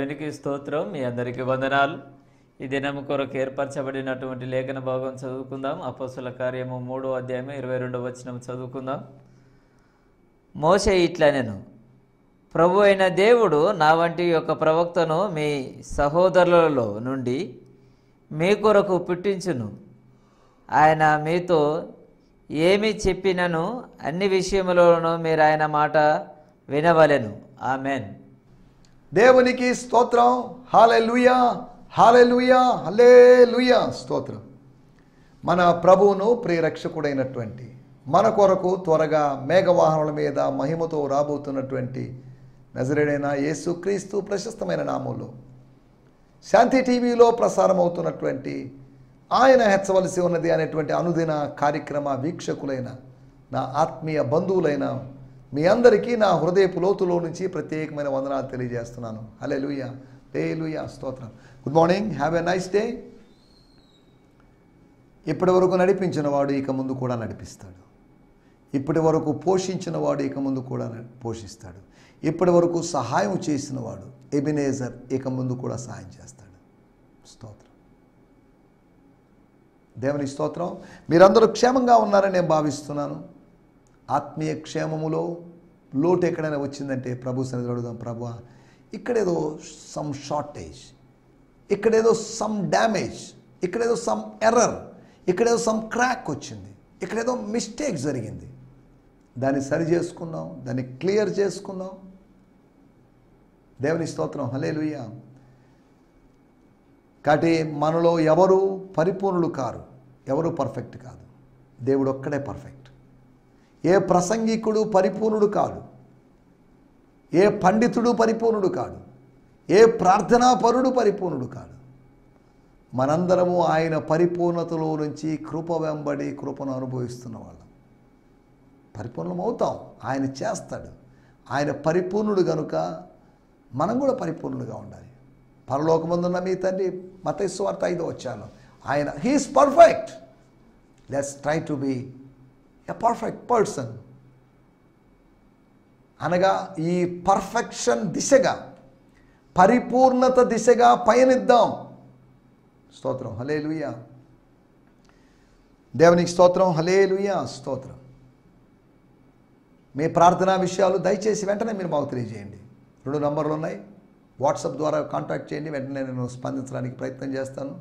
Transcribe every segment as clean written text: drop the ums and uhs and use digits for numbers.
దేవునికి స్తోత్రం. మీ అందరికీ వందనాలు. ఈ దినము కొరకు ఏర్పరచబడినటువంటి లేఖన భాగం చదువుకుందాం. అపోస్తుల కార్యము 3వ అధ్యాయం 22వ వచనం చదువుకుందాం. మోషే ఇట్లనెను, ప్రభు అయిన దేవుడు నా వంటి యొక్క ప్రవక్తను మీ సహోదరులలో నుండి మీ కొరకు పుట్టించును. ఆయన మీతో ఏమి చెప్పినను అన్ని విషయములను మీరు ఆయన మాట వినవలెను. ఆమెన్. దేవునికి స్తోత్రం. హల్లెలూయా, హల్లెలూయా, హల్లెలూయా. స్తోత్రం. మన ప్రభువును ప్రియరక్షకుడైనటువంటి మన కొరకు త్వరగా మేఘవాహనముల మీద మహిమతో రాబోతున్నటువంటి నజరేయుడైన యేసుక్రీస్తు ప్రశస్తమైన నామములో శాంతి టీవీలో ప్రసారం అవుతున్నటువంటి ఆయన హెచ్చవలసి ఉన్నది అనేటువంటి అనుదిన కార్యక్రమ వీక్షకులైన నా ఆత్మీయ బంధువులైన మీ అందరికీ నా హృదయపు లోతులో నుంచి ప్రత్యేకమైన వందనాలు తెలియజేస్తున్నాను. హల్లెలూయా, హల్లెలూయా, స్తోత్రం. Good morning, have a nice day. ఇప్పటి వరకు నడిపించిన వాడు ఇక ముందు కూడా నడిపిస్తాడు. ఇప్పటి వరకు పోషించిన వాడు ఇక ముందు కూడా పోషిస్తాడు. ఇప్పటి వరకు సహాయం చేసిన వాడు ఎబినేజర్ ఇక ముందు కూడా సహాయం చేస్తాడు. స్తోత్రం. దేవుని స్తోత్రం. మీరందరూ క్షేమంగా ఉన్నారని నేను భావిస్తున్నాను. ఆత్మీయ క్షేమములో లోటు ఎక్కడైనా వచ్చిందంటే ప్రభు సన్నిధిలో అడుగుదాం. ప్రభువా, ఇక్కడేదో సమ్ షార్టేజ్, ఇక్కడేదో సమ్ డ్యామేజ్, ఇక్కడేదో సమ్ ఎర్రర్, ఇక్కడేదో సమ్ క్రాక్ వచ్చింది, ఇక్కడేదో మిస్టేక్ జరిగింది. దాన్ని సరి చేసుకుందాం, దాన్ని క్లియర్ చేసుకుందాం. దేవుని స్తోత్రం. హల్లెలూయా. కాబట్టి మనలో ఎవరు పరిపూర్ణులు కారు, ఎవరు పర్ఫెక్ట్ కాదు. దేవుడు ఒక్కడే పర్ఫెక్ట్. ఏ ప్రసంగికుడు పరిపూర్ణుడు కాడు, ఏ పండితుడు పరిపూర్ణుడు కాడు, ఏ ప్రార్థనాపరుడు పరిపూర్ణుడు కాడు. మనందరము ఆయన పరిపూర్ణతలో నుంచి కృప వెంబడి కృపను అనుభవిస్తున్న వాళ్ళం. పరిపూర్ణం అవుతాం, ఆయన చేస్తాడు. ఆయన పరిపూర్ణుడు కనుక మనం కూడా పరిపూర్ణులుగా ఉండాలి. పరలోకమందున్న మీ తండ్రి మత్తయి సువార్త 5వ అధ్యాయంలో ఆయన he's perfect. Let's try to be a perfect person. అనగా ఈ పర్ఫెక్షన్ దిశగా, పరిపూర్ణత దిశగా పయనిద్దాం. స్తోత్రం. హల్లెలూయా. దేవునికి స్తోత్రం. హల్లెలూయా, స్తోత్రం. మీ ప్రార్థనా విషయాలు దయచేసి వెంటనే మీరు మాకు తెలియజేయండి. 2 నంబర్లు ఉన్నాయి. వాట్సాప్ ద్వారా కాంటాక్ట్ చేయండి. వెంటనే నేను స్పందించడానికి ప్రయత్నం చేస్తాను.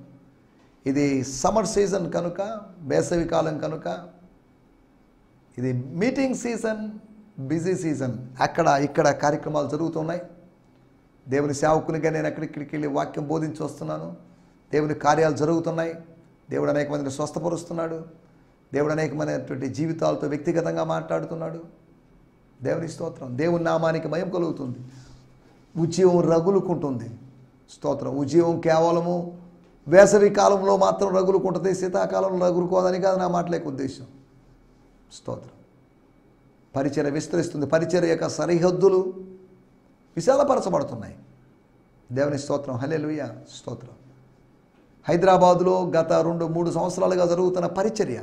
ఇది సమ్మర్ సీజన్ కనుక, వేసవి కాలం కనుక, ఇది మీటింగ్ సీజన్, బిజీ సీజన్. అక్కడ ఇక్కడ కార్యక్రమాలు జరుగుతున్నాయి. దేవుని సేవకునిగా నేను ఎక్కడికి వెళ్ళి వాక్యం బోధించి వస్తున్నాను. దేవుని కార్యాలు జరుగుతున్నాయి. దేవుడు అనేక మందిని స్వస్థపరుస్తున్నాడు. దేవుడు అనేకమైనటువంటి జీవితాలతో వ్యక్తిగతంగా మాట్లాడుతున్నాడు. దేవుని స్తోత్రం. దేవుని నామానికి మహిమ కలుగుతుంది. ఉద్యోగం రగులుకుంటుంది. స్తోత్రం. ఉద్యోగం కేవలము వేసవి కాలంలో మాత్రం రగులుకుంటుంది, శీతాకాలంలో రగులుకోదని కాదు నా మాటలేక ఉద్దేశం. స్తోత్రం. పరిచర్య విస్తరిస్తుంది. పరిచర్య యొక్క సరిహద్దులు విశాలపరచబడుతున్నాయి. దేవుని స్తోత్రం. హల్లెలూయా, స్తోత్రం. హైదరాబాదులో గత 2-3 సంవత్సరాలుగా జరుగుతున్న పరిచర్య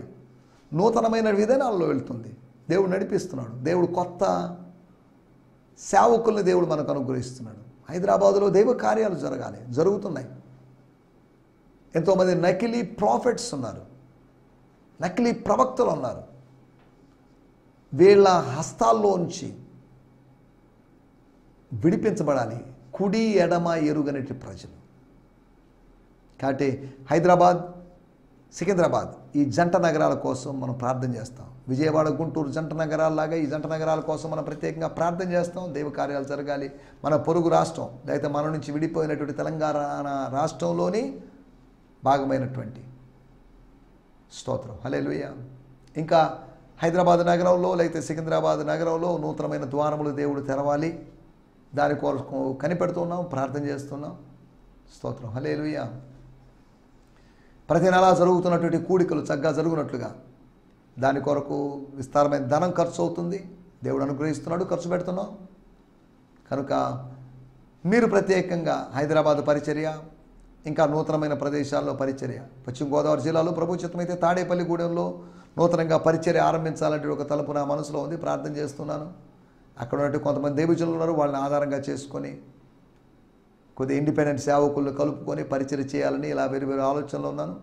నూతనమైన విధానాల్లో వెళ్తుంది. దేవుడు నడిపిస్తున్నాడు. దేవుడు కొత్త సేవకుల్ని దేవుడు మనకు అనుగ్రహిస్తున్నాడు. హైదరాబాదులో దైవ కార్యాలు జరుగుతున్నాయి. ఎంతోమంది నకిలీ ప్రాఫిట్స్ ఉన్నారు, నకిలీ ప్రవక్తలు ఉన్నారు. వీళ్ళ హస్తాల్లోంచి విడిపించబడాలి కుడి ఎడమ ఎరుగనటి ప్రజలు. కాబట్టి హైదరాబాద్, సికింద్రాబాద్ ఈ జంట నగరాల కోసం మనం ప్రార్థన చేస్తాం. విజయవాడ, గుంటూరు జంట నగరాల్లాగా ఈ జంట నగరాల కోసం మనం ప్రత్యేకంగా ప్రార్థన చేస్తాం. దైవ కార్యాలు జరగాలి. మన పొరుగు రాష్ట్రం, లేకపోతే మన నుంచి విడిపోయినటువంటి తెలంగాణ రాష్ట్రంలోని భాగమైనటువంటి స్తోత్రం. హల్లెలూయా. ఇంకా హైదరాబాద్ నగరంలో లేకపోతే సికింద్రాబాద్ నగరంలో నూతనమైన ద్వారములు దేవుడు తెరవాలి. దాని కొరకు కనిపెడుతున్నాం, ప్రార్థన చేస్తున్నాం. స్తోత్రం. హల్లెలూయా. ప్రతి నెలా జరుగుతున్నటువంటి కూడికలు చక్కగా జరుగునట్లుగా దాని కొరకు విస్తారమైన ధనం ఖర్చు అవుతుంది. దేవుడు అనుగ్రహిస్తున్నాడు, ఖర్చు పెడుతున్నాం. కనుక మీరు ప్రత్యేకంగా హైదరాబాద్ పరిచర్య, ఇంకా నూతనమైన ప్రదేశాల్లో పరిచర్య, పశ్చిమ గోదావరి జిల్లాలో ప్రభు చిత్తమైతే తాడేపల్లిగూడెంలో నూతనంగా పరిచర్య ఆరంభించాలంటే ఒక తలుపు నా మనసులో ఉంది. ప్రార్థన చేస్తున్నాను. అక్కడ ఉన్నట్టు కొంతమంది దేవజనులు ఉన్నారు. వాళ్ళని ఆధారంగా చేసుకొని కొద్దిగా ఇండిపెండెంట్ సేవకులను కలుపుకొని పరిచయం చేయాలని ఇలా వేరు వేరు ఆలోచనలు ఉన్నాను.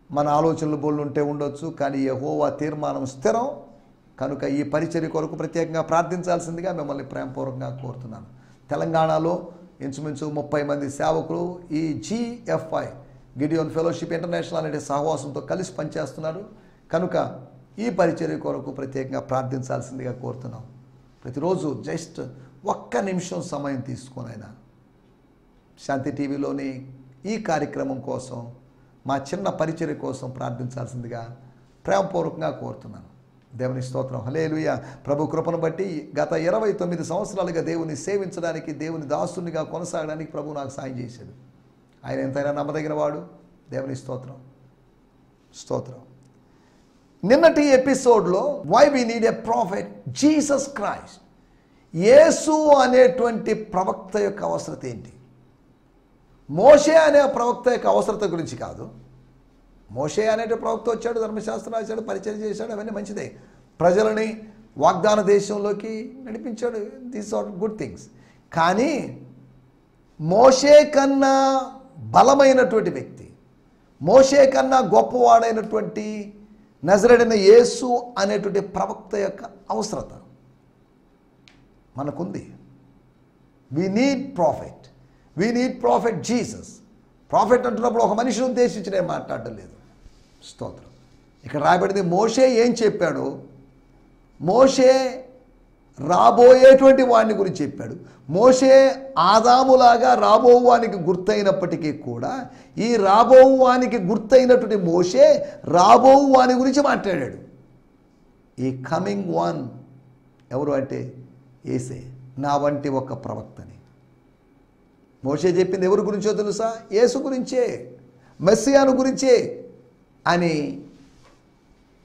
మన ఆలోచనలు బోళ్ళు ఉంటే ఉండొచ్చు, కానీ యెహోవా తీర్మానం స్థిరం కనుక ఈ పరిచర్య కొరకు ప్రత్యేకంగా ప్రార్థించాల్సిందిగా మిమ్మల్ని ప్రేమపూర్వకంగా కోరుతున్నాను. తెలంగాణలో ఇంచుమించు 30 మంది సేవకులు ఈ GFI గిడియోన్ ఫెలోషిప్ ఇంటర్నేషనల్ అనే సహవాసంతో కలిసి పనిచేస్తున్నారు. కనుక ఈ పరిచర్య కొరకు ప్రత్యేకంగా ప్రార్థించాల్సిందిగా కోరుతున్నాం. ప్రతిరోజు జస్ట్ 1 నిమిషం సమయం తీసుకొని అయినా శాంతి టీవీలోని ఈ కార్యక్రమం కోసం, మా చిన్న పరిచర్య కోసం ప్రార్థించాల్సిందిగా ప్రేమపూర్వకంగా కోరుతున్నాను. దేవుని స్తోత్రం. హల్లెలూయా. ప్రభు కృపను బట్టి గత 29 సంవత్సరాలుగా దేవుని సేవించడానికి, దేవుని దాసునిగా కొనసాగడానికి ప్రభు నాకు సాయం చేశాడు. ఆయన ఎంతైనా నమ్మదగిన వాడు. దేవుని స్తోత్రం. స్తోత్రం. నిన్నటి ఎపిసోడ్లో why we need a prophet Jesus Christ, Yesu అనేటువంటి ప్రవక్త యొక్క అవసరత ఏంటి? మోషే అనే ప్రవక్త యొక్క అవసరత గురించి కాదు. మోషే అనేటి ప్రవక్త వచ్చాడు, ధర్మశాస్త్రం రాశాడు, పరిచయం చేశాడు, అవన్నీ మంచిదే. ప్రజలని వాగ్దాన దేశంలోకి నడిపించాడు. These are good things. కానీ మోషే కన్నా బలమైనటువంటి వ్యక్తి, మోషే కన్నా గొప్పవాడైనటువంటి నజరేయుడైన యేసు అనేటువంటి ప్రవక్త యొక్క అవసరత మనకుంది. We need prophet. We need prophet Jesus. Prophet అంటున్నప్పుడు ఒక మనిషిని ఉద్దేశించి నేను మాట్లాడడం లేదు. స్తోత్రం. ఇక్కడ రాయబడింది మోషే ఏం చెప్పాడు, మోషే రాబోయేటువంటి వాడిని గురించి చెప్పాడు. మోషే ఆదాములాగా రాబోవానికి గుర్తయినప్పటికీ కూడా ఈ రాబోవానికి గుర్తయినటువంటి మోషే రాబోవాని గురించి మాట్లాడాడు. ఈ కమింగ్ వన్ ఎవరు అంటే యేసే, నా వంటి ఒక ప్రవక్తని. మోషే చెప్పింది ఎవరి గురించో తెలుసా? యేసు గురించే, మెస్సియాను గురించే అని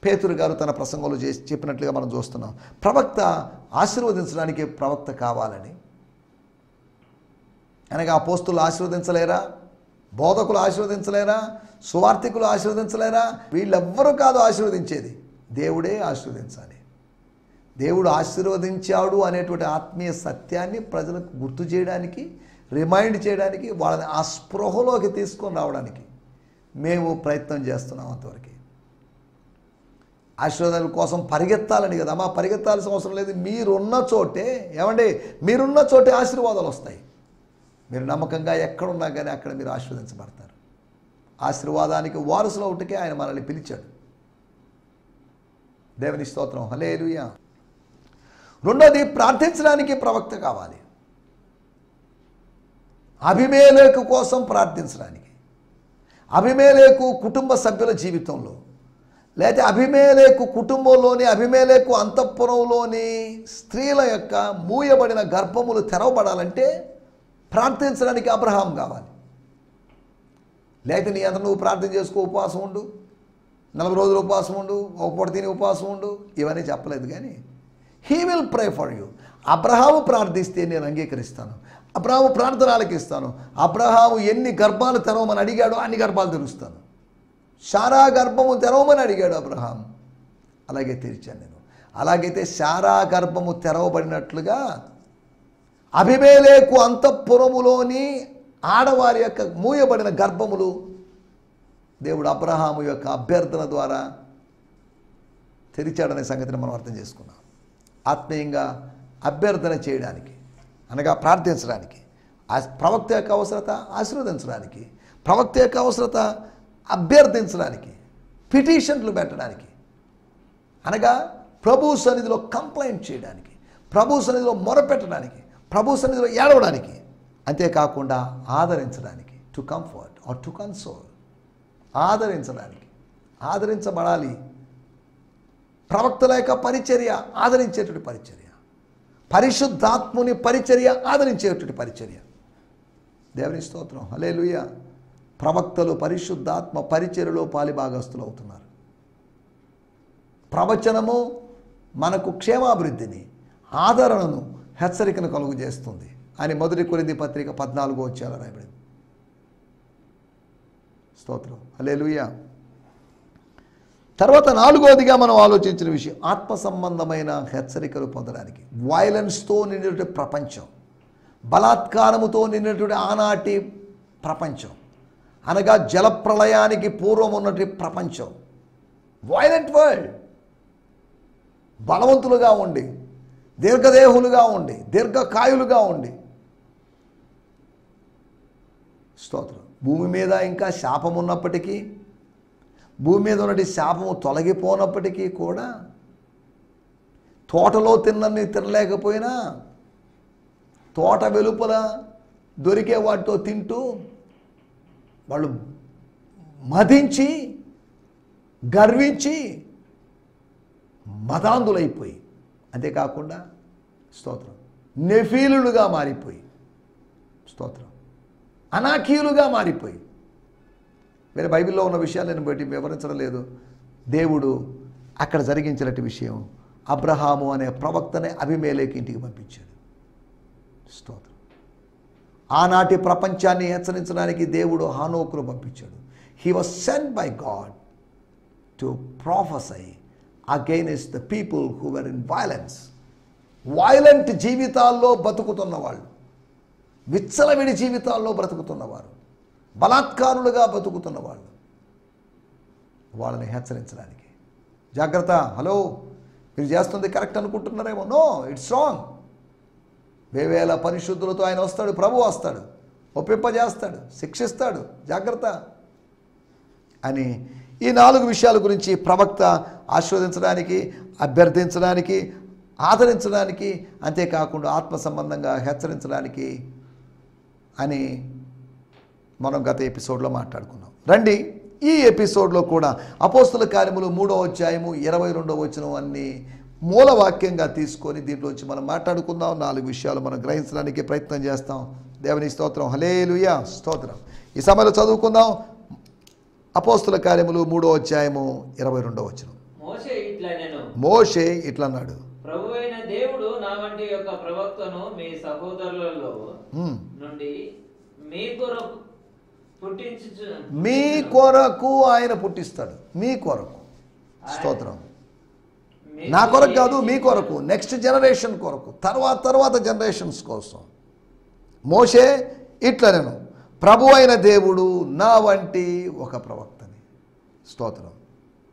పేతురు గారు తన ప్రసంగంలో చెప్పినట్లుగా మనం చూస్తున్నాం. ప్రవక్త ఆశీర్వదించడానికి ప్రవక్త కావాలని. అనగా అపోస్తులు ఆశీర్వదించలేరా? బోధకులు ఆశీర్వదించలేరా? సువార్థికులు ఆశీర్వదించలేరా? వీళ్ళెవ్వరూ కాదు ఆశీర్వదించేది, దేవుడే ఆశీర్వదించాలి. దేవుడు ఆశీర్వదించాడు అనేటువంటి ఆత్మీయ సత్యాన్ని ప్రజలకు గుర్తు చేయడానికి, రిమైండ్ చేయడానికి, వాళ్ళని ఆ స్పృహలోకి తీసుకొని రావడానికి మేము ప్రయత్నం చేస్తున్నాం. అంతవరకు ఆశీర్వాదాల కోసం పరిగెత్తాలని కదా, మా పరిగెత్తాల్సిన అవసరం లేదు. మీరున్న చోటే, ఏమండి, మీరున్న చోటే ఆశీర్వాదాలు వస్తాయి. మీరు నమ్మకంగా ఎక్కడున్నా కానీ అక్కడ మీరు ఆశీర్వదించబడతారు. ఆశీర్వాదానికి వారసులు ఒకటికే ఆయన మనల్ని పిలిచాడు. దేవుని స్తోత్రం. హల్లెలూయా. రెండోది, ప్రార్థించడానికి ప్రవక్త కావాలి. అబీమెలెకు కోసం ప్రార్థించడానికి. అబీమెలెకు కుటుంబ సభ్యుల జీవితంలో, లేకపోతే అబీమెలెకు కుటుంబంలోని, అబీమెలెకు అంతఃపురంలోని స్త్రీల యొక్క మూయబడిన గర్భములు తెరవబడాలంటే ప్రార్థించడానికి అబ్రహాం కావాలి. లేకపోతే నీ అంత నువ్వు ప్రార్థన చేసుకో, ఉపవాసం ఉండు, 40 రోజులు ఉపవాసం ఉండు, ఒక పూట తిని ఉపవాసం ఉండు, ఇవన్నీ చెప్పలేదు. కానీ he will pray for you. Abraham ప్రార్థిస్తే నేను అంగీకరిస్తాను. అబ్రహాము ప్రార్థన ఆలకిస్తాను. అబ్రహాము ఎన్ని గర్భాలు తెరవమని అడిగాడో అన్ని గర్భాలు తెరుస్తాను. శారా గర్భము తెరవమని అడిగాడు అబ్రహాం, అలాగే తెరిచాను నేను. అలాగైతే శారా గర్భము తెరవబడినట్లుగా అబీమెలెకు అంతఃపురములోని ఆడవారి యొక్క మూయబడిన గర్భములు దేవుడు అబ్రహాము యొక్క అభ్యర్థన ద్వారా తెరిచాడనే సంగతిని మనం అర్థం చేసుకున్నాం. ఆత్మీయంగా అభ్యర్థన చేయడానికి, అనగా ప్రార్థించడానికి, ప్రవక్త యొక్క అవసరత ఆశీర్వదించడానికి, ప్రవక్త యొక్క అవసరత అభ్యర్థించడానికి, పిటిషన్లు పెట్టడానికి, అనగా ప్రభు సన్నిధిలో కంప్లైంట్ చేయడానికి, ప్రభు సన్నిధిలో మొరపెట్టడానికి, ప్రభు సన్నిధిలో ఏడవడానికి, అంతేకాకుండా ఆదరించడానికి, to comfort or to console, ఆదరించడానికి. ఆదరించబడాలి. ప్రవక్తల యొక్క పరిచర్య ఆదరించేటువంటి పరిచర్య, పరిశుద్ధాత్ముని పరిచర్య ఆదరించేటువంటి పరిచర్య. దేవుని స్తోత్రం. హల్లెలూయా. ప్రవక్తలు పరిశుద్ధాత్మ పరిచర్యలో పాలిభాగస్తులు అవుతున్నారు. ప్రవచనము మనకు క్షేమాభివృద్ధిని, ఆదరణను, హెచ్చరికను కలుగు చేస్తుంది అని 1 కొరింథీ పత్రిక 14వ అధ్యాయంలో రాయబడింది. స్తోత్రం. హల్లెలూయా. తర్వాత 4వదిగా మనం ఆలోచించిన విషయం, ఆత్మ సంబంధమైన హెచ్చరికలు పొందడానికి. వైలెన్స్తో నిండిన ప్రపంచం, బలాత్కారముతో నిన్నటువంటి ఆనాటి ప్రపంచం, అనగా జలప్రళయానికి పూర్వం ఉన్నటి ప్రపంచం, వైలెంట్ వరల్డ్. బలవంతులుగా ఉండి, దీర్ఘదేహులుగా ఉండి, దీర్ఘకాయులుగా ఉండి, స్తోత్రం. భూమి మీద ఇంకా శాపం ఉన్నప్పటికీ, భూమి మీద ఉన్నటి శాపము తొలగిపోనప్పటికీ కూడా, తోటలో తిన్నన్ని తినలేకపోయినా తోట వెలుపల దొరికే వాటితో తింటూ వాళ్ళు మదించి గర్వించి మదాంధులైపోయి, అంతేకాకుండా స్తోత్రం నెఫీలులుగా మారిపోయి, స్తోత్రం అనాకీయులుగా మారిపోయి, వేరే బైబిల్లో ఉన్న విషయాలను బట్టి వివరించడం లేదు. దేవుడు అక్కడ జరిగించినట్టు విషయం, అబ్రహాము అనే ప్రవక్తనే అబీమెలెకు ఇంటికి పంపించాడు. స్తోత్రం. ఆనాటి ప్రపంచాన్ని హెచ్చరించడానికి దేవుడు హానోకును పంపించాడు. He was sent by God to prophesy against the people who were in violence. Violent జీవితాల్లో బతుకుతున్న వాళ్ళు, విచ్చలవిడి జీవితాల్లో బ్రతుకుతున్నవారు, బలాత్కారులుగా బతుకుతున్న వాళ్ళు, వాళ్ళని హెచ్చరించడానికి, జాగ్రత్త, హలో మీరు చేస్తుంది కరెక్ట్ అనుకుంటున్నారేమో, నో ఇట్స్ రాంగ్. వేవేల పరిశుద్ధులతో ఆయన వస్తాడు, ప్రభు వస్తాడు, ఒప్పింపజేస్తాడు, శిక్షిస్తాడు, జాగ్రత్త అని ఈ 4 విషయాల గురించి ప్రవక్త ఆశీర్వదించడానికి, అభ్యర్థించడానికి, ఆదరించడానికి, అంతేకాకుండా ఆత్మ సంబంధంగా హెచ్చరించడానికి అని మనం గత ఎపిసోడ్లో మాట్లాడుకున్నాం. రండి ఈ ఎపిసోడ్లో కూడా అపోస్తుల కార్యములు 3వ అధ్యాయము 22వ వచనం అన్ని మూలవాక్యంగా తీసుకొని దీంట్లోంచి మనం మాట్లాడుకుందాం. 4 విషయాలు మనం గ్రహించడానికి ప్రయత్నం చేస్తాం. దేవుని స్తోత్రం, హల్లెలూయా, స్తోత్రం. ఈ సమయంలో చదువుకుందాం అపోస్తుల కార్యములు 3వ అధ్యాయము 22వ వచనం. మోషే ఇట్లా అన్నాడు, ప్రభువైన దేవుడు నా వంటి యొక్క ప్రవక్తను మీ సహోదరులలో నుండి మీ కొరకు ఆయన పుట్టిస్తాడు. మీ కొరకు, స్తోత్రం. నా కొరకు కాదు, మీ కొరకు, నెక్స్ట్ జనరేషన్ కొరకు, తర్వాత జనరేషన్స్ కోసం. మోషే ఇట్లా నేను ప్రభు అయిన దేవుడు నా వంటి ఒక ప్రవక్తని, స్తోత్రం.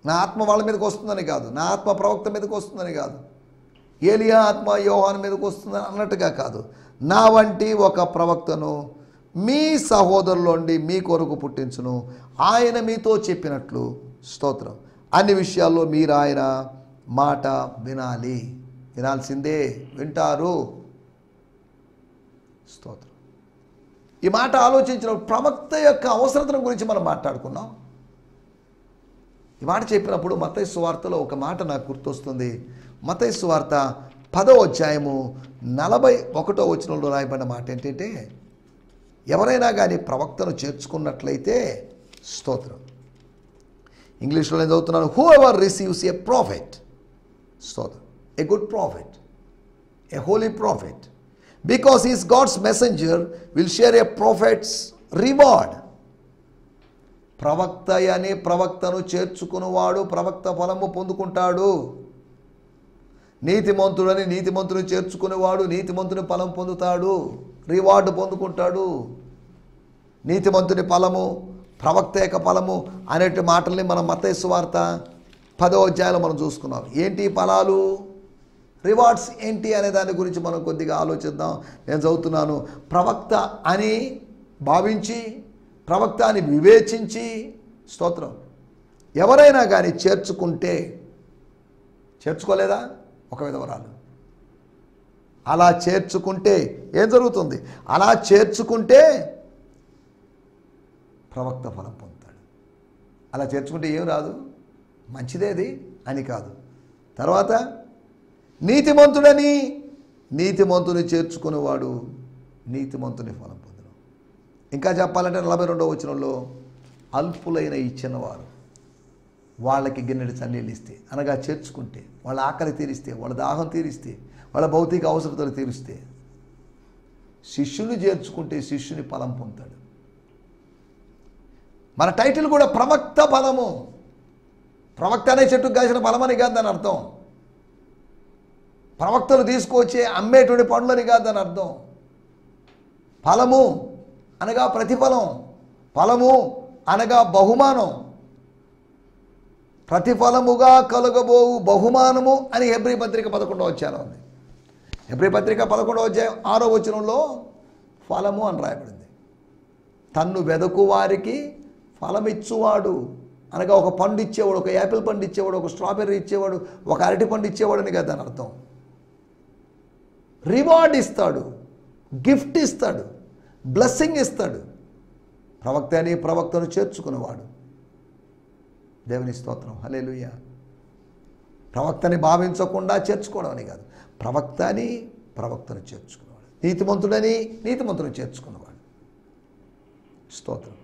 నా ఆత్మ వాళ్ళ మీదకి వస్తుందని కాదు, నా ఆత్మ ప్రవక్త మీదకి వస్తుందని కాదు, ఏలియా ఆత్మ యోహాను మీదకి వస్తుందని అన్నట్టుగా కాదు, నా వంటి ఒక ప్రవక్తను మీ సహోదరులోండి మీ కొరకు పుట్టించును, ఆయన మీతో చెప్పినట్లు, స్తోత్రం, అన్ని విషయాల్లో మీరు ఆయన మాట వినాలి, వినాల్సిందే, వింటారు, స్తోత్రం. ఈ మాట ఆలోచించిన ప్రవక్త యొక్క అవసరతను గురించి మనం మాట్లాడుకున్నాం. ఈ మాట చెప్పినప్పుడు మత్తయి సువార్తలో ఒక మాట నాకు గుర్తొస్తుంది. మత్తయి సువార్త 10వ అధ్యాయము 41వ వచనంలో రాయబడిన మాట ఏంటంటే, ఎవరైనా కానీ ప్రవక్తను చేర్చుకున్నట్లయితే, స్తోత్రం, ఇంగ్లీష్లో నేను చదువుతున్నాను, whoever receives a prophet, స్తోత్రం, a good prophet, a holy prophet, because is God's messenger will share a prophet's reward. ప్రవక్త అని ప్రవక్తను చేర్చుకున్నవాడు ప్రవక్త ఫలము పొందుకుంటాడు. నీతిమంతుడని నీతిమంతుని చేర్చుకునేవాడు నీతిమంతుని ఫలం పొందుతాడు, రివార్డు పొందుకుంటాడు. నీతిమంతుని ఫలము, ప్రవక్త యొక్క ఫలము అనేటి మాటల్ని మనం మత్తయి సువార్త 10వ అధ్యాయంలో మనం చూసుకున్నాం. ఏంటి ఫలాలు, రివార్డ్స్ ఏంటి అనే దాని గురించి మనం కొద్దిగా ఆలోచిద్దాం. నేను చదువుతున్నాను, ప్రవక్త అని భావించి, ప్రవక్త అని వివేచించి, స్తోత్రం, ఎవరైనా కానీ చేర్చుకుంటే, చేర్చుకోలేదా ఒక విధవరాలు, అలా చేర్చుకుంటే ఏం జరుగుతుంది, అలా చేర్చుకుంటే ప్రవక్త ఫలం పొందుతాడు. అలా చేర్చుకుంటే ఏం రాదు, మంచిదేది అని కాదు. తర్వాత నీతిమంతుడని నీతిమంతుని చేర్చుకునేవాడు నీతిమంతుని ఫలం పొందును. ఇంకా చెప్పాలంటే 42వ వచనంలో అల్పులైన ఇచ్చినవారు వాళ్ళకి గిన్నెడు చన్నీళ్ళు ఇస్తే, అనగా చేర్చుకుంటే, వాళ్ళ ఆకలి తీరిస్తే, వాళ్ళ దాహం తీరిస్తే, వాళ్ళ భౌతిక అవసరతలు తీరిస్తే, శిష్యుని చేర్చుకుంటే శిష్యుని ఫలం పొందుతాడు. మన టైటిల్ కూడా ప్రవక్త ఫలము. ప్రవక్త అనే చెట్టుకు కాసిన ఫలమని కాదు దాని అర్థం, ప్రవక్తలు తీసుకొచ్చే అమ్మేటువంటి పండ్లని కాదు దాని అర్థం. ఫలము అనగా ప్రతిఫలం, ఫలము అనగా బహుమానం, ప్రతిఫలముగా కలుగబోవు బహుమానము అని హెబ్రీ పత్రిక 11వ అధ్యాయం ఉంది. హెబ్రీ పత్రిక 11వ అధ్యాయం 6వ వచనంలో ఫలము అని రాయబడింది. తన్ను వెదకు వారికి ఫలమిచ్చువాడు అనగా ఒక పండు ఇచ్చేవాడు, ఒక యాపిల్ పండు ఇచ్చేవాడు, ఒక స్ట్రాబెర్రీ ఇచ్చేవాడు, ఒక అరటి పండు ఇచ్చేవాడు అని కదా దాని అర్థం. రివార్డ్ ఇస్తాడు, గిఫ్ట్ ఇస్తాడు, బ్లెస్సింగ్ ఇస్తాడు. ప్రవక్త అని ప్రవక్తను చేర్చుకునేవాడు. దేవుని స్తోత్రం, హల్లెలూయా. ప్రవక్తని భావించకుండా చేర్చుకోవడం అని కాదు, ప్రవక్త అని ప్రవక్తను చేర్చుకునేవాడు, నీతిమంతుడని నీతిమంతుని చేర్చుకునేవాడు. స్తోత్రం.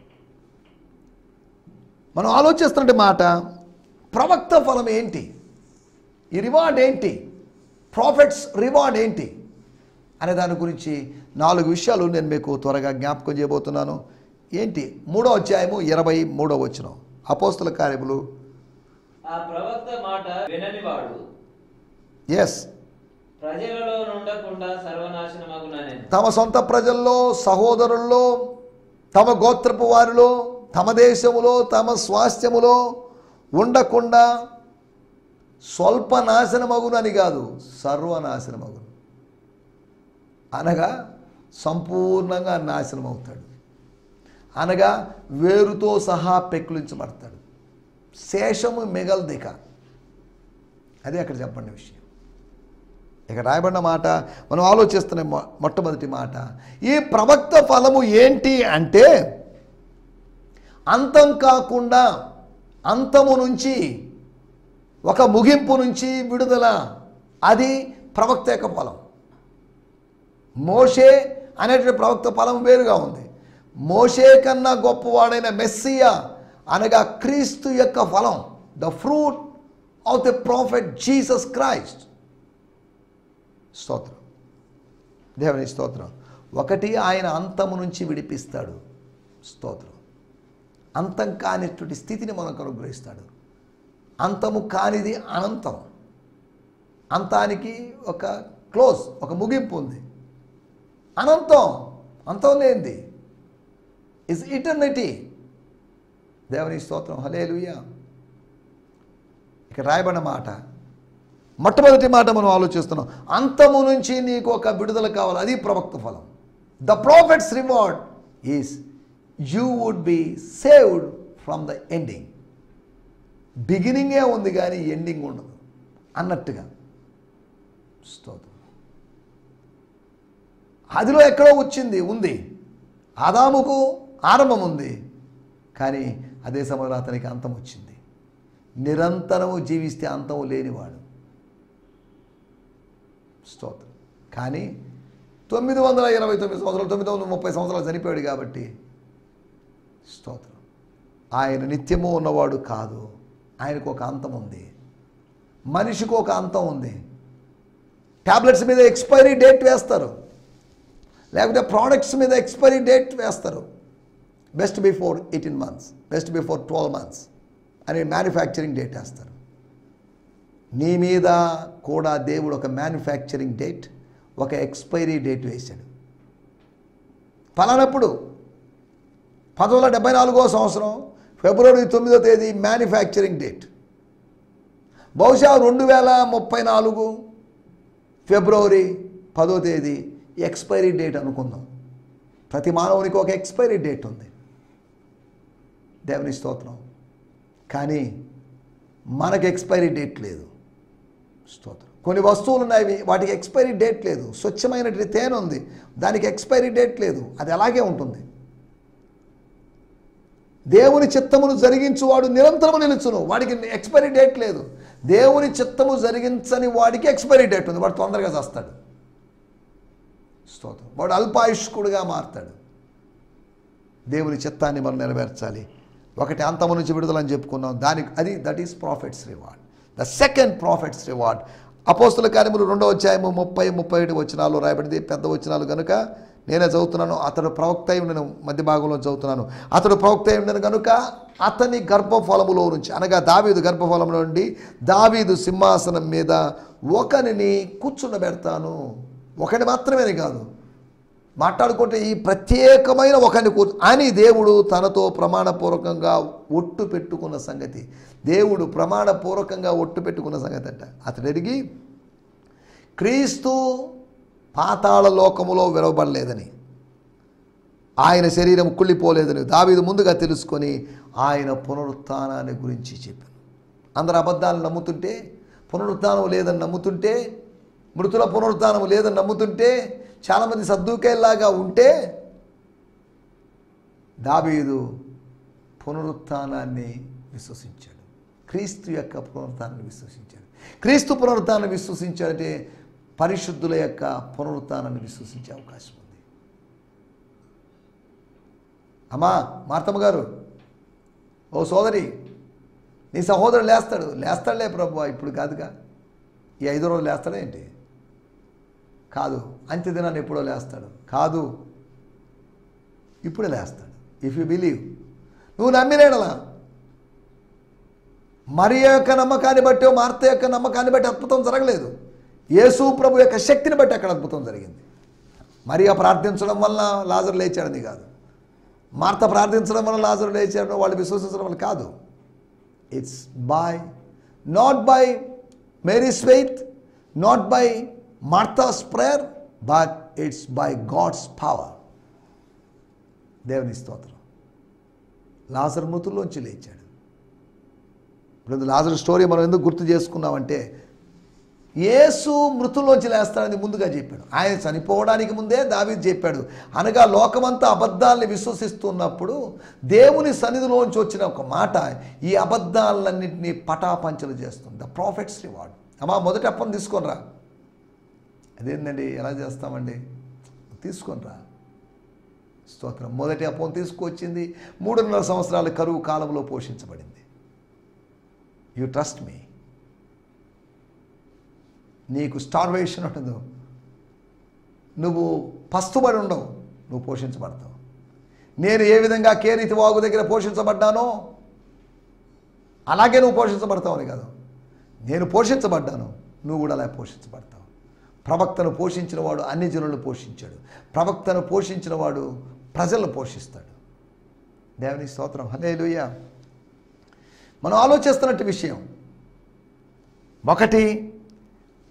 మనం ఆలోచిస్తున్న మాట, ప్రవక్త ఫలం ఏంటి, ఈ రివార్డ్ ఏంటి, ప్రాఫిట్స్ రివార్డ్ ఏంటి అనే దాని గురించి 4 విషయాలు నేను మీకు త్వరగా జ్ఞాపకం చేయబోతున్నాను. ఏంటి? 3వ అధ్యాయము 23వ వచనం, అపోస్తల కార్యములు. ఆ ప్రవక్త మాట విననివాడు ఎస్ ప్రజలలో ఉండకుండా సర్వనాశనమగునని. తమ సొంత ప్రజల్లో, సహోదరుల్లో, తమ గోత్రపు వారిలో, తమ దేశములో, తమ స్వాస్థ్యములో ఉండకుండా స్వల్ప నాశనమగును అని కాదు, సర్వనాశనమగును అనగా సంపూర్ణంగా నాశనం అవుతాడు, అనగా వేరుతో సహా పెక్కులించబడతాడు, శేషము మిగల్దిక. అదే అక్కడ చెప్పండి విషయం. ఇక రాయబడిన మాట మనం ఆలోచిస్తున్న మొట్టమొదటి మాట, ఈ ప్రవక్త ఫలము ఏంటి అంటే అంతం కాకుండా అంతము నుంచి, ఒక ముగింపు నుంచి విడుదల. అది ప్రవక్త యొక్క ఫలం. మోషే అనేటువంటి ప్రవక్త ఫలం వేరుగా ఉంది. మోషే కన్నా గొప్పవాడైన మెస్సియా అనగా క్రీస్తు యొక్క ఫలం, the fruit of the prophet Jesus Christ. స్తోత్రం, దేవుని స్తోత్రం. ఒకటి, ఆయన అంతము నుంచి విడిపిస్తాడు. స్తోత్రం. అంతం కానిటువంటి స్థితిని మనకు అనుగ్రహిస్తాడు. అంతము కానిది అనంతం. అంతానికి ఒక క్లోజ్, ఒక ముగింపు ఉంది. అనంతం, అంతం లేనిది ఇస్ ఇటర్నిటీ. దేవుని స్తోత్రం, హల్లెలూయా. ఇక్కడ రాయబడిన మాట, మొట్టమొదటి మాట మనం ఆలోచిస్తున్నాం, అంతము నుంచి నీకు ఒక విడుదల కావాలి. అది ప్రవక్త ఫలం. The prophet's reward is you would be saved from the ending. బిగినింగే ఉంది కానీ ఎండింగ్ ఉండదు అన్నట్టుగా. స్తోత్రం. అదిలో ఎక్కడో వచ్చింది ఉంది, ఆదాముకు ఆరంభం ఉంది, కానీ అదే సమయంలో అతనికి అంతం వచ్చింది. నిరంతరము జీవిస్తే అంతము లేనివాడు. స్తోత్రం. కానీ 929 సంవత్సరాలు, 930 సంవత్సరాలు చనిపోయాడు కాబట్టి స్తోత్రం. ఆయన నిత్యము ఉన్నవాడు కాదు. ఆయనకు ఒక అంతం ఉంది, మనిషికి ఒక అంతం ఉంది. ట్యాబ్లెట్స్ మీద ఎక్స్పైరీ డేట్ వేస్తారు, లేకపోతే ప్రోడక్ట్స్ మీద ఎక్స్పైరీ డేట్ వేస్తారు. Best before 18 months, best before 12 months అని మ్యానుఫ్యాక్చరింగ్ డేట్ వేస్తారు. నీ మీద కూడా దేవుడు ఒక మ్యానుఫ్యాక్చరింగ్ డేట్, ఒక ఎక్స్పైరీ డేట్ వేశాడు. ఫలానప్పుడు 1974వ సంవత్సరం ఫిబ్రవరి 9వ తేదీ మ్యానుఫ్యాక్చరింగ్ డేట్. బహుశా 2034 ఫిబ్రవరి 10వ తేదీ ఎక్స్పైరీ డేట్ అనుకుందాం. ప్రతి మానవునికి ఒక ఎక్స్పైరీ డేట్ ఉంది. దేవుని స్తోత్రం. కానీ మనకు ఎక్స్పైరీ డేట్ లేదు. స్తోత్రం. కొన్ని వస్తువులు ఉన్నాయి, వాటికి ఎక్స్పైరీ డేట్ లేదు. స్వచ్ఛమైనటువంటి తేనె ఉంది, దానికి ఎక్స్పైరీ డేట్ లేదు, అది అలాగే ఉంటుంది. దేవుని చిత్తమును జరిగించువాడు నిరంతరము నిలుచును, వాడికి ఎక్స్పైరీ డేట్ లేదు. దేవుని చిత్తము జరిగించని వాడికి ఎక్స్పైరీ డేట్ ఉంది, వాడు తొందరగా చేస్తాడు. స్తోత్రం. వాడు అల్పాయుష్కుడుగా మారుతాడు. దేవుని చిత్తాన్ని మనం నెరవేర్చాలి. ఒకటి అంతము నుంచి విడుదలని చెప్పుకున్నాం, దానికి అది that is profits reward. The second profits reward. అపోస్తల కార్యములు 2వ అధ్యాయము 30-31 వచనాలు రాయబడింది. పెద్ద వచనాలు కనుక నేనే చదువుతున్నాను. అతడు ప్రవక్త అయి ఉండను, మధ్య భాగంలో చదువుతున్నాను. అతడు ప్రవక్త అయి ఉండను కనుక అతని గర్భఫలములో నుంచి, అనగా దావీదు గర్భఫలములో నుండి దావీదు సింహాసనం మీద ఒకరిని కూర్చుండబెడతాను. ఒకటి మాత్రమే కాదు, మాట్లాడుకుంటే ఈ ప్రత్యేకమైన ఒకరిని అని దేవుడు తనతో ప్రమాణపూర్వకంగా ఒట్టు పెట్టుకున్న సంగతి, దేవుడు ప్రమాణపూర్వకంగా ఒట్టు పెట్టుకున్న సంగతి అంట. అతడు ఎరిగి క్రీస్తు పాతాళ లోకములో విరవబడలేదని, ఆయన శరీరం కుళ్ళిపోలేదని దావీదు ముందుగా తెలుసుకొని ఆయన పునరుత్థానాన్ని గురించి చెప్పాను. అందరు అబద్ధాలను నమ్ముతుంటే, పునరుత్థానం లేదని నమ్ముతుంటే, మృతుల పునరుత్థానం లేదని నమ్ముతుంటే, చాలామంది సద్దూకేలాగా ఉంటే, దావీదు పునరుత్థానాన్ని విశ్వసించాడు. క్రీస్తు యొక్క పునరుత్థానాన్ని విశ్వసించాడు. క్రీస్తు పునరుత్థానాన్ని విశ్వసించాడంటే పరిశుద్ధుల యొక్క పునరుత్థానాన్ని విశ్వసించే అవకాశం ఉంది. అమ్మా మార్తమ్మ గారు, ఓ సోదరి, నీ సహోదరుడు లేస్తాడులే ప్రభు, ఇప్పుడు కాదుగా, ఈ 5 రోజులు లేస్తాడా ఏంటి? కాదు, అంత్యదినాన్ని ఎప్పుడో లేస్తాడు. కాదు, ఇప్పుడే లేస్తాడు. ఇఫ్ యు బిలీవ్, నువ్వు నమ్మినేడలా మరియ యొక్క నమ్మకాన్ని బట్టి, మార్త యొక్క నమ్మకాన్ని బట్టి అద్భుతం జరగలేదు. యేసు ప్రభు యొక్క శక్తిని బట్టి అక్కడ అద్భుతం జరిగింది. మరియ ప్రార్థించడం వల్ల లాజరు లేచాడని కాదు, మార్త ప్రార్థించడం వల్ల లాజరు లేచాడని వాళ్ళు విశ్వసించడం వల్ల కాదు. It's not by Mary's faith, not by Martha's prayer, but it's by God's power. దేవుని స్తోత్రం. లాజరు మృతుల్లోంచి లేచాడు. ఇప్పుడు లాజరు స్టోరీ మనం ఎందుకు గుర్తు చేసుకున్నామంటే, యేసు మృతుల్లోంచి లేస్తాడని ముందుగా చెప్పాడు. ఆయన చనిపోవడానికి ముందే దావీదు చెప్పాడు. అనగా లోకమంతా అబద్ధాలని విశ్వసిస్తున్నప్పుడు దేవుని సన్నిధిలోంచి వచ్చిన ఒక మాట ఈ అబద్ధాలన్నింటినీ పటాపంచలు చేస్తుంది. The prophet's reward. అమ్మా మొదటి అప్పం తీసుకొనిరా. అదేంటండి, ఎలా చేస్తామండి? తీసుకొనిరా. స్తోత్రం. మొదటి అప్పం తీసుకొచ్చింది 3.5 సంవత్సరాల కరువు కాలంలో పోషించబడింది. You trust me. నీకు స్టార్వేషన్ ఉండదు, నువ్వు పస్తుబడి ఉండవు, నువ్వు పోషించబడతావు. నేను ఏ విధంగా కేరీతి వాగు దగ్గర పోషించబడ్డానో అలాగే నువ్వు పోషించబడతావు అని కాదు, నేను పోషించబడ్డాను, నువ్వు కూడా అలా పోషించబడతావు. ప్రవక్తను పోషించిన వాడు అన్ని జనులను పోషించాడు. ప్రవక్తను పోషించిన వాడు ప్రజలను పోషిస్తాడు. దేవుని స్తోత్రం. హల్లెలూయా. మనం ఆలోచిస్తున్నట్టు విషయం ఒకటి,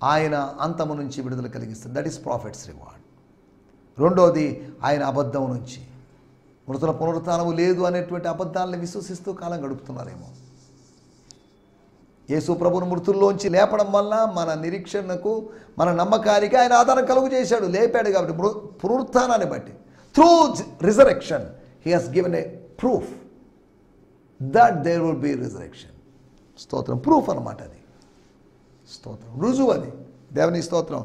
ఆయన అంతము నుంచి విడుదల కలిగిస్తుంది. That is profits reward. రెండోది, ఆయన అబద్ధం నుంచి, మృతుల పునరుత్థానము లేదు అనేటువంటి అబద్ధాలను విశ్వసిస్తూ కాలం గడుపుతున్నారేమో. యేసు ప్రభువును మృతుల్లోంచి లేపడం వల్ల మన నిరీక్షణకు, మన నమ్మకానికి ఆయన ఆధారం కలుగు చేశాడు. లేపాడు కాబట్టి పునరుత్థానాన్ని బట్టి, through resurrection he has given a proof that there will be resurrection. స్తోత్రం. ప్రూఫ్ అన్నమాట అది. స్తోత్రం. రుజువు అది. దేవుని స్తోత్రం.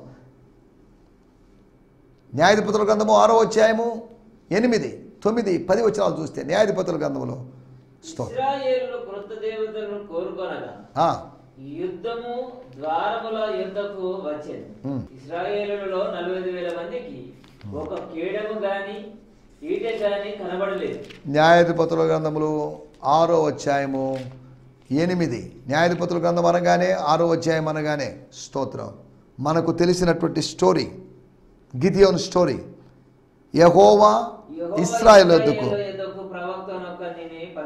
న్యాయాధిపతుల గ్రంథము 6వ అధ్యాయము 8, 9, 10 వచనాలు చూస్తే న్యాయాధిపతుల గ్రంథములో ఇశ్రాయేలును క్రొత్త దేవతలను కోరుకొనగా యుద్ధము ద్వారముల యుద్ధకు వచ్చేది. ఇశ్రాయేలులో 45,000 మందికి ఒక కీడము గాని ఈట గాని కనబడలేదు. న్యాయాధిపతుల గ్రంథములు 6వ అధ్యాయము 8. న్యాయాధిపతుల గ్రంథం అనగానే 6వ అధ్యాయం అనగానే స్తోత్రం, మనకు తెలిసినటువంటి స్టోరీ, గిదియోను స్టోరీ. యెహోవా ఇశ్రాయేలు వద్దకు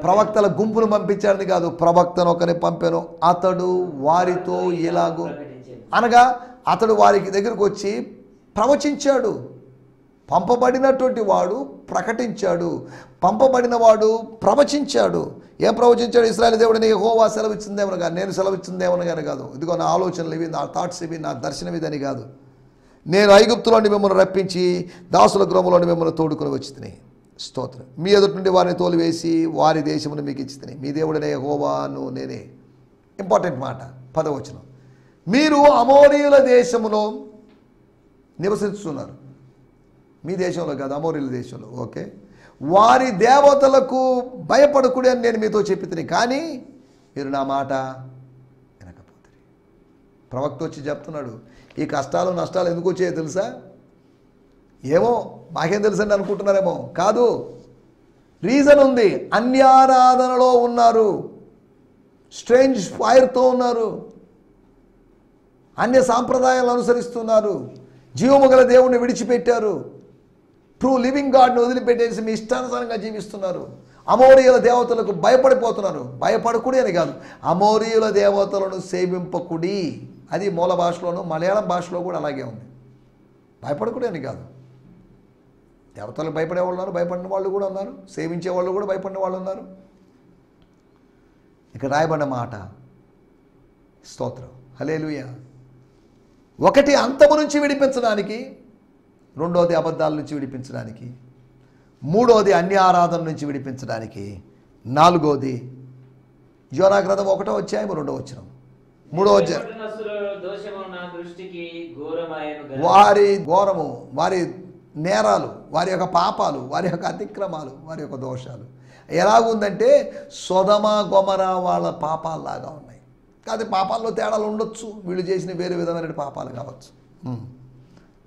ప్రవక్తల గుంపును పంపించాడని కాదు, ప్రవక్తనొకని పంపాను. అతడు వారితో ఎలాగో, అనగా అతడు వారికి దగ్గరకు వచ్చి ప్రవచించాడు. పంపబడినటువంటి వాడు ప్రకటించాడు, పంపబడిన వాడు ప్రవచించాడు. ఏం ప్రవచించాడు? ఇశ్రాయేలు దేవుడిని యెహోవా సెలవిచ్చిందేమనగా, నేను సెలవిచ్చిందేమనగానే కాదు, ఇదిగో నా ఆలోచనలు ఇవి, నా థాట్స్ ఇవి, నా దర్శనం ఇదని కాదు. నేను ఐగుప్తులోని మిమ్మల్ని రప్పించి దాసుల గృహంలోని మిమ్మల్ని తోడుకొని వచ్చితిని. స్తోత్రం. మీ ఎదుటి నుండి వారిని తోలివేసి వారి దేశమును మీకు ఇచ్చితిని. మీ దేవుడనే యెహోవాను నేనే. ఇంపార్టెంట్ మాట, 10వ వచనం. మీరు అమోరీయుల దేశములో నివసిస్తున్నారు. మీ దేశంలో కాదు, అమోరీయుల దేశంలో. ఓకే. వారి దేవతలకు భయపడకూడదు అని నేను మీతో చెప్పితిని, కానీ మీరు నా మాట వినకపోతే. ప్రవక్త వచ్చి చెప్తున్నాడు, ఈ కష్టాలు నష్టాలు ఎందుకు వచ్చాయో తెలుసా? ఏమో మాకేం తెలుసండి అనుకుంటున్నారేమో. కాదు, రీజన్ ఉంది. అన్యారాధనలో ఉన్నారు, స్ట్రేంజ్ ఫైర్తో ఉన్నారు, అన్య సాంప్రదాయాలు అనుసరిస్తున్నారు, జీవము గల దేవుణ్ణి విడిచిపెట్టారు. ట్రూ లివింగ్ గాడ్ని వదిలిపెట్టేసి మీ ఇష్టానుసారంగా జీవిస్తున్నారు. అమోరీయుల దేవతలకు భయపడిపోతున్నారు. భయపడకుడి అని కాదు, అమోరీయుల దేవతలను సేవింపకుడి. అది మూల భాషలోను మలయాళం భాషలో కూడా అలాగే ఉంది. భయపడకుడి అని కాదు. దేవతలకు భయపడే వాళ్ళు ఉన్నారు, భయపడిన వాళ్ళు కూడా ఉన్నారు, సేవించే వాళ్ళు కూడా భయపడిన వాళ్ళు ఉన్నారు. ఇక్కడ రాయబడిన మాట, స్తోత్రం, హల్లెలూయా. ఒకటి అంతము నుంచి విడిపించడానికి, రెండోది అబద్ధాల నుంచి విడిపించడానికి, మూడోది అన్య ఆరాధన నుంచి విడిపించడానికి, నాలుగోది యోనా గ్రంథం 1వ అధ్యాయం 2వ వచనం, 3వ అధ్యాయం వారి ఘోరము, వారి నేరాలు, వారి యొక్క పాపాలు, వారి యొక్క అతిక్రమాలు, వారి యొక్క దోషాలు ఎలాగుందంటే సొదమ గొమొర వాళ్ళ పాపాల్లాగా ఉన్నాయి. కాదు, పాపాల్లో తేడాలు ఉండొచ్చు, వీళ్ళు చేసిన వేరే విధమైన పాపాలు కావచ్చు.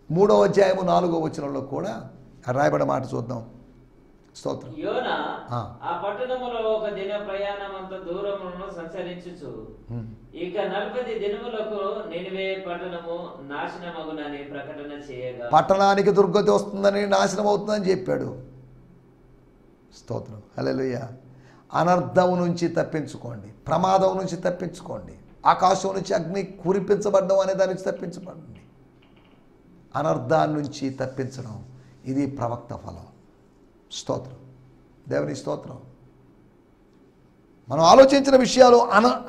3వ అధ్యాయము 4వ వచనంలో కూడా రాయబడిన మాట చూద్దాం. స్తోత్రం. యోనా ఆ పట్టణములో ఒక దిన ప్రయాణమంత దూరమును సంచరించుచు ఇక 40 దినములకు నినివే పట్టణము నాశనమగునని ప్రకటన చేయగా, పట్టణానికి దుర్గతి వస్తుందని, నాశనం అవుతుందని చెప్పాడు. స్తోత్రం, హల్లెలూయా. అనర్థం నుంచి తప్పించుకోండి, ప్రమాదం నుంచి తప్పించుకోండి, ఆకాశం నుంచి అగ్ని కురిపించబడ్డం అనే దాని నుంచి తప్పించబడండి. అనర్థాన్ని నుంచి తప్పించడం, ఇది ప్రవక్త ఫలం. స్తోత్రం, దేవుని స్తోత్రం. మనం ఆలోచించిన విషయాలు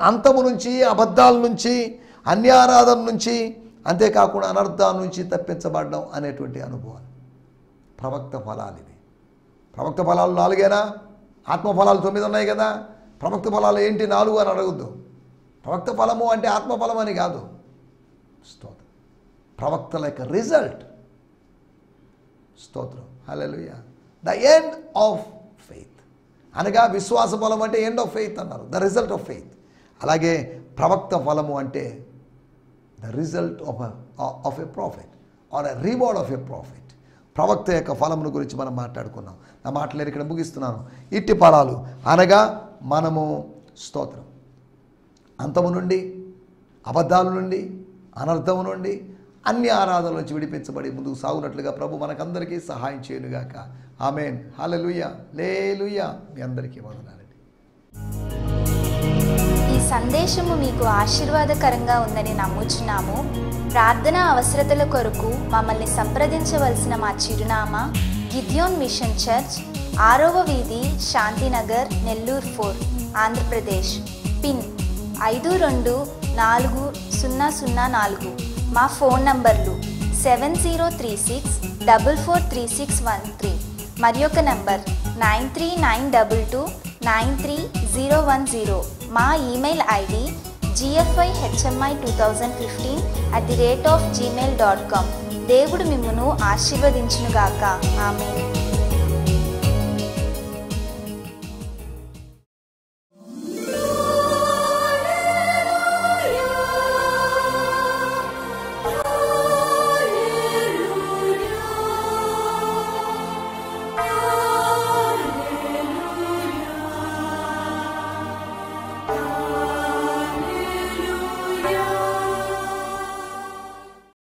అంతము నుంచి, అబద్ధాల నుంచి, అన్యారాధన నుంచి, అంతేకాకుండా అనర్థాల నుంచి తప్పించబడడం అనేటువంటి అనుభవాలు ప్రవక్త ఫలాలు. ఇవి ప్రవక్త ఫలాలు 4 ఆత్మఫలాలు 9 ఉన్నాయి కదా. ప్రవక్త ఫలాలు ఏంటి 4 అని అడగద్దు. ప్రవక్త ఫలము అంటే ఆత్మఫలం అని కాదు. స్తోత్రం. ప్రవక్తల యొక్క రిజల్ట్. స్తోత్రం, హల్లెలూయా. ద ఎండ్ ఆఫ్ ఫెయిత్ అనగా విశ్వాస ఫలం అంటే ఎండ్ ఆఫ్ ఫెయిత్ అన్నారు, ద రిజల్ట్ ఆఫ్ ఫెయిత్. అలాగే ప్రవక్త ఫలము అంటే the result of a profit or a reward of a profit. ప్రవక్త యొక్క ఫలమును గురించి మనం మాట్లాడుకున్నాం. నా మాటలు నేను ఇక్కడ ముగిస్తున్నాను. ఇట్టి ఫలాలు అనగా మనము, స్తోత్రం, అంతము నుండి, అబద్ధాల నుండి, అనర్థము నుండి, అన్ని ఆరాధనల నుంచి విడిపించబడి ముందుకు సాగునట్లుగా ప్రభు మనకందరికీ సహాయం చేయనుగాక. ఆమేన్, హల్లెలూయా, హల్లెలూయా. మీ అందరికీ వందనాలండి. ఈ సందేశము మీకు ఆశీర్వాదకరంగా ఉందని నమ్ముచున్నాము. ప్రార్థన అవసరతల కొరకు మమ్మల్ని సంప్రదించవలసిన మా చిరునామా గిద్యోన్ మిషన్ చర్చ్, 6వ వీధి, శాంతినగర్, నెల్లూరు 4, ఆంధ్రప్రదేశ్. పిన్ 524004. మా ఫోన్ నంబర్లు 7036443613 మరి ఒక నంబర్ 9392293010. మా ఈమెయిల్ ఐడి gfihmi2015@gmail.com. దేవుడు మిమ్మును ఆశీర్వదించునుగాక. ఆమేన్.